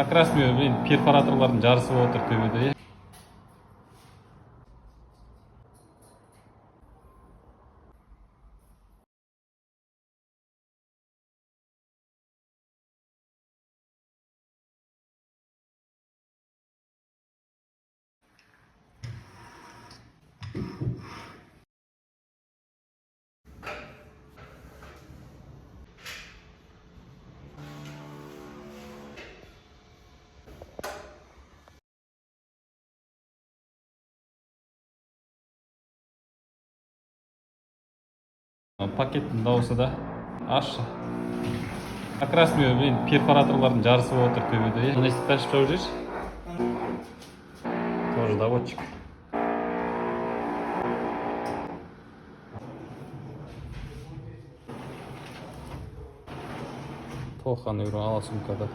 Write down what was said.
Как раз мен перфораторлардың жарысы болып отыр төбеде. Пакеттің дауысы да аш. Как раз мен перфораторлардың жарысы болып отыр төбеде. Мына істі что жүреш? Тоже доводчик. Тоқаны ала сумкада.